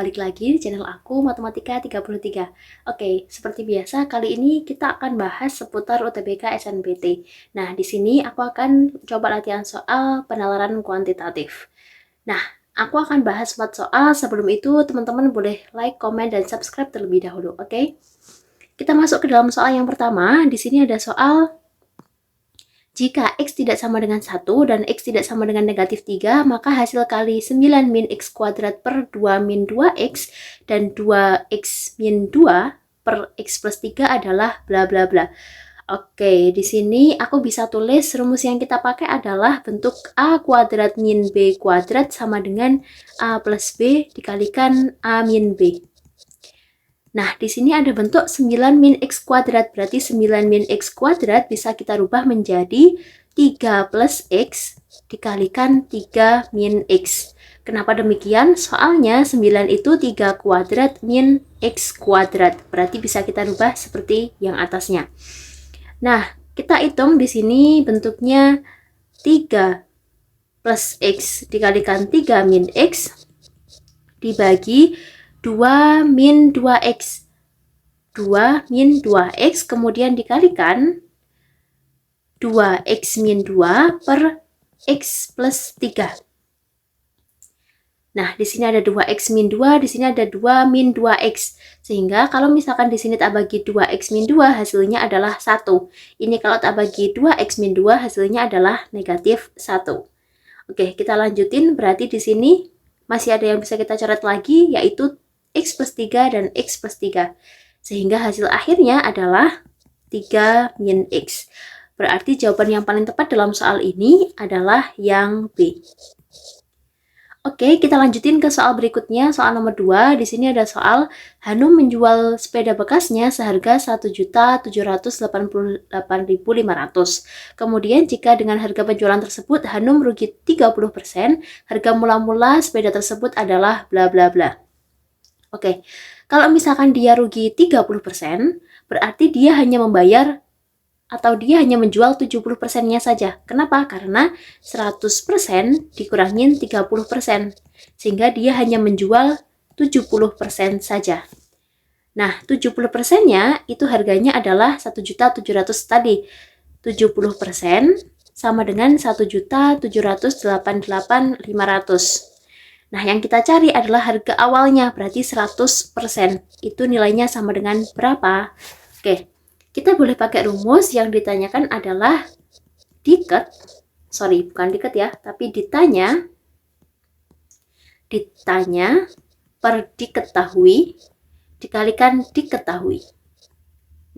balik lagi di channel aku Matematika 33. Oke, seperti biasa kali ini kita akan bahas seputar UTBK SNMPT. Nah, di sini aku akan coba latihan soal penalaran kuantitatif. Nah, aku akan bahas 4 soal. Sebelum itu, teman-teman boleh like, komen, dan subscribe terlebih dahulu, oke? Kita masuk ke dalam soal yang pertama. Di sini ada soal jika X tidak sama dengan 1 dan X tidak sama dengan negatif 3, maka hasil kali 9 min X kuadrat per 2 min 2X dan 2X min 2 per X plus 3 adalah bla bla bla. Oke, di sini aku bisa tulis rumus yang kita pakai adalah bentuk A kuadrat min B kuadrat sama dengan A plus B dikalikan A min B. Nah, di sini ada bentuk 9 min X kuadrat, berarti 9 min X kuadrat bisa kita rubah menjadi 3 plus X dikalikan 3 min X. Kenapa demikian? Soalnya 9 itu 3 kuadrat min X kuadrat, berarti bisa kita rubah seperti yang atasnya. Nah, kita hitung di sini bentuknya 3 plus X dikalikan 3 min X dibagi 2 min 2X. 2 min 2X kemudian dikalikan 2X min 2 per X plus 3. Nah, di sini ada 2X min 2, di sini ada 2 min 2X. Sehingga kalau misalkan di sini tak bagi 2X min 2, hasilnya adalah 1. Ini kalau tak bagi 2X min 2, hasilnya adalah negatif 1. Oke, kita lanjutin. Berarti di sini masih ada yang bisa kita coret lagi, yaitu X plus 3 dan X plus 3. Sehingga hasil akhirnya adalah 3 min X. Berarti jawaban yang paling tepat dalam soal ini adalah yang B. Oke, kita lanjutin ke soal berikutnya, soal nomor 2. Di sini ada soal Hanum menjual sepeda bekasnya seharga 1.788.500. Kemudian jika dengan harga penjualan tersebut Hanum rugi 30%, harga mula-mula sepeda tersebut adalah bla bla bla. Oke, kalau misalkan dia rugi 30%, berarti dia hanya membayar atau dia hanya menjual 70%-nya saja. Kenapa? Karena 100% dikurangin 30%, sehingga dia hanya menjual 70% saja. Nah, 70%-nya itu harganya adalah 1.700.000 tadi. 70% sama dengan 1.788.500. Nah, yang kita cari adalah harga awalnya, berarti 100%. Itu nilainya sama dengan berapa? Oke, kita boleh pakai rumus. Yang ditanyakan adalah bukan diket ya, tapi ditanya per diketahui dikalikan diketahui.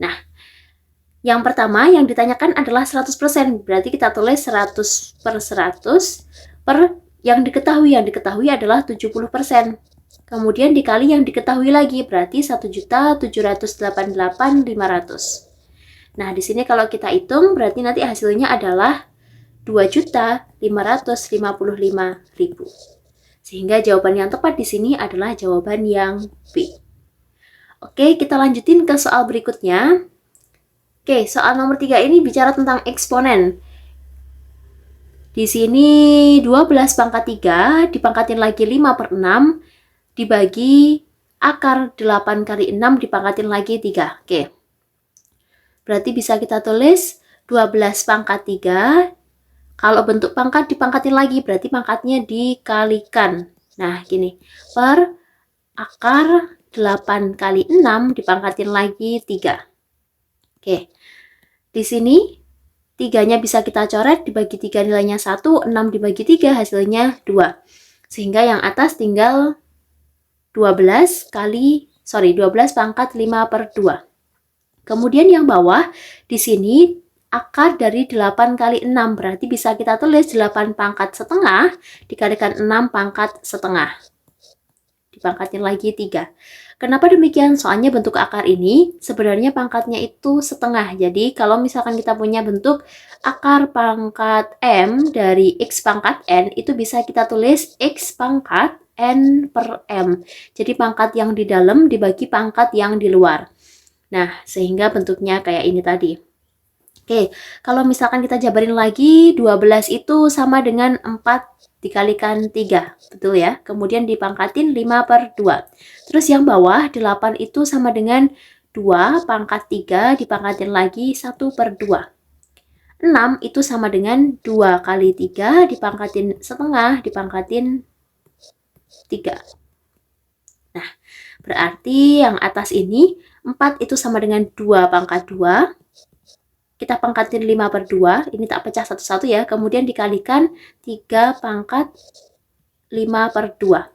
Nah, yang pertama yang ditanyakan adalah 100%, berarti kita tulis 100 per 100 per yang diketahui adalah 70%. Kemudian dikali yang diketahui lagi, berarti 1.788.500. Nah, di sini kalau kita hitung, berarti nanti hasilnya adalah 2.555.000. Sehingga jawaban yang tepat di sini adalah jawaban yang B. Oke, kita lanjutin ke soal berikutnya. Oke, soal nomor 3 ini bicara tentang eksponen. Di sini 12 pangkat 3 dipangkatin lagi 5 per 6 dibagi akar 8 kali 6 dipangkatin lagi 3. Oke. Berarti bisa kita tulis 12 pangkat 3. Kalau bentuk pangkat dipangkatin lagi, berarti pangkatnya dikalikan. Nah, gini. Per akar 8 kali 6 dipangkatin lagi 3. Oke. Di sini 3-nya bisa kita coret, dibagi 3 nilainya 1, 6 dibagi 3 hasilnya 2. Sehingga yang atas tinggal 12 pangkat 5 per 2. Kemudian yang bawah, di sini akar dari 8 kali 6, berarti bisa kita tulis 8 pangkat setengah dikalikan 6 pangkat setengah. Dipangkatin lagi 3. Kenapa demikian? Soalnya bentuk akar ini sebenarnya pangkatnya itu setengah. Jadi kalau misalkan kita punya bentuk akar pangkat M dari X pangkat N, itu bisa kita tulis X pangkat N per M. Jadi pangkat yang di dalam dibagi pangkat yang di luar. Nah, sehingga bentuknya kayak ini tadi. Oke, kalau misalkan kita jabarin lagi, 12 itu sama dengan 4 dikalikan 3, betul ya? Kemudian dipangkatin 5 per 2. Terus yang bawah 8 itu sama dengan 2 pangkat 3 dipangkatin lagi 1 per 2. 6 itu sama dengan 2 kali 3 dipangkatin setengah dipangkatin 3. Nah, berarti yang atas ini 4 itu sama dengan 2 pangkat 2. Kita pangkatin 5 per 2, ini tak pecah satu-satu ya. Kemudian dikalikan 3 pangkat 5 per 2.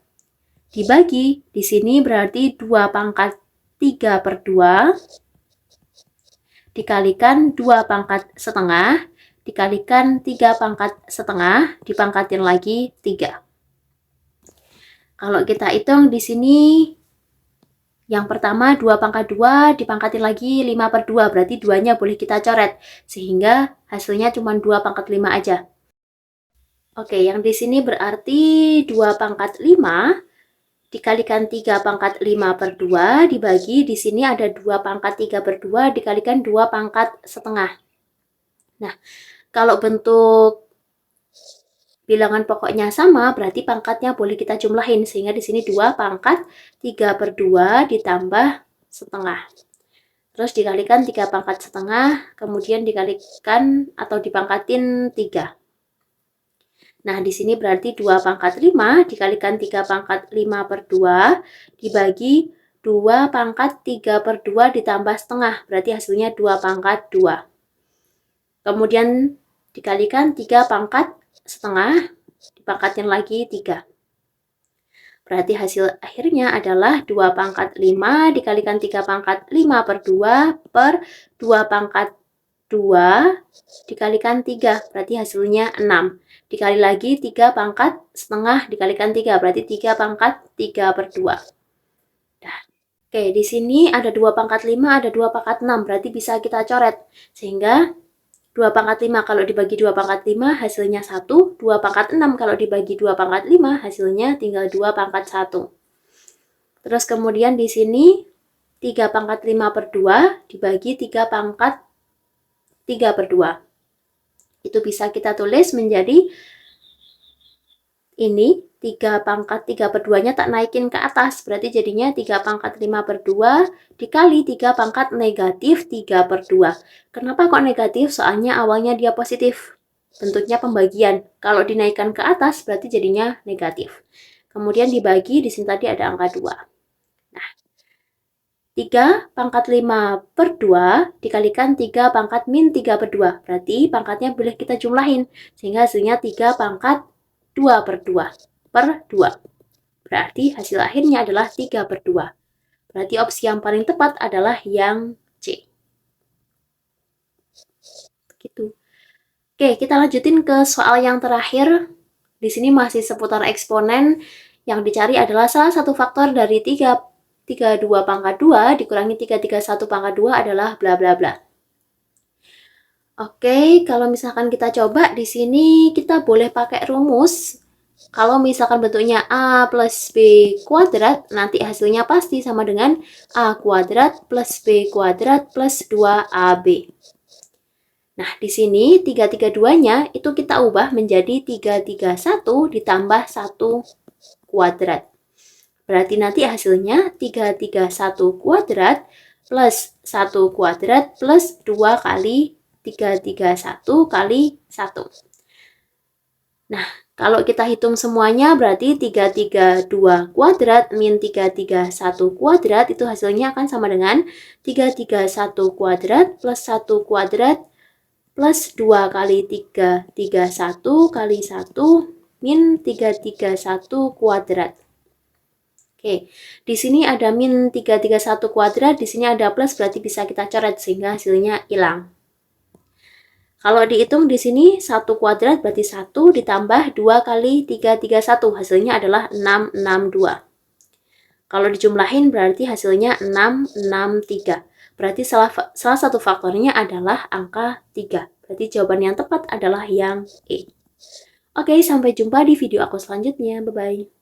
Dibagi, di sini berarti 2 pangkat 3 per 2. Dikalikan 2 pangkat setengah. Dikalikan 3 pangkat setengah. Dipangkatin lagi 3. Kalau kita hitung di sini, yang pertama 2 pangkat 2 dipangkatin lagi 5 per 2, berarti 2-nya boleh kita coret, sehingga hasilnya cuma 2 pangkat 5 aja. Oke, yang di sini berarti 2 pangkat 5 dikalikan 3 pangkat 5 per 2, dibagi di sini ada 2 pangkat 3 per 2 dikalikan 2 pangkat setengah. Nah, kalau bentuk bilangan pokoknya sama, berarti pangkatnya boleh kita jumlahin. Sehingga di sini 2 pangkat 3 per 2 ditambah setengah. Terus dikalikan 3 pangkat setengah, kemudian dikalikan atau dipangkatin 3. Nah, di sini berarti 2 pangkat 5 dikalikan 3 pangkat 5 per 2 dibagi 2 pangkat 3 per 2 ditambah setengah. Berarti hasilnya 2 pangkat 2. Kemudian dikalikan 3 pangkat setengah, dipangkatin lagi 3. Berarti hasil akhirnya adalah 2 pangkat 5 dikalikan 3 pangkat 5 per 2 per 2 pangkat 2 dikalikan 3. Berarti hasilnya 6. Dikali lagi 3 pangkat setengah dikalikan 3. Berarti 3 pangkat 3 per 2. Nah, oke, di sini ada 2 pangkat 5, ada 2 pangkat 6. Berarti bisa kita coret. Sehingga 2 pangkat 5 kalau dibagi 2 pangkat 5 hasilnya 1, 2 pangkat 6 kalau dibagi 2 pangkat 5 hasilnya tinggal 2 pangkat 1. Terus kemudian di sini 3 pangkat 5 per 2 dibagi 3 pangkat 3 per 2. Itu bisa kita tulis menjadi ini 3 pangkat 3 per 2-nya tak naikin ke atas, berarti jadinya 3 pangkat 5 per 2 dikali 3 pangkat negatif 3 per 2. Kenapa kok negatif? Soalnya awalnya dia positif. Bentuknya pembagian. Kalau dinaikkan ke atas berarti jadinya negatif. Kemudian dibagi, di sini tadi ada angka 2. Nah, 3 pangkat 5 per 2 dikalikan 3 pangkat min 3 per 2. Berarti pangkatnya boleh kita jumlahin. Sehingga hasilnya 3 pangkat 2 per 2 per 2. Berarti hasil akhirnya adalah 3 per 2. Berarti opsi yang paling tepat adalah yang C. Begitu. Oke, kita lanjutin ke soal yang terakhir. Di sini masih seputar eksponen. Yang dicari adalah salah satu faktor dari 332 pangkat 2 dikurangi 331 pangkat 2 adalah bla bla bla. Oke, kalau misalkan kita coba di sini kita boleh pakai rumus. Kalau misalkan bentuknya A plus B kuadrat, nanti hasilnya pasti sama dengan A kuadrat plus B kuadrat plus 2AB. Nah, di sini 332-nya itu kita ubah menjadi 331 ditambah 1 kuadrat. Berarti nanti hasilnya 331 kuadrat plus 1 kuadrat plus 2 kali 331 kali 1. Nah, kalau kita hitung semuanya berarti 332 kuadrat min 331 kuadrat itu hasilnya akan sama dengan 331 kuadrat plus 1 kuadrat plus 2 kali 331 kali 1 min 331 kuadrat. Oke, di sini ada min 331 kuadrat, di sini ada plus, berarti bisa kita coret sehingga hasilnya hilang. Kalau dihitung di sini 1 kuadrat berarti 1 ditambah 2 kali 331, hasilnya adalah 662. Kalau dijumlahin berarti hasilnya 663. Berarti salah satu faktornya adalah angka 3. Berarti jawaban yang tepat adalah yang E. Oke, sampai jumpa di video aku selanjutnya. Bye-bye.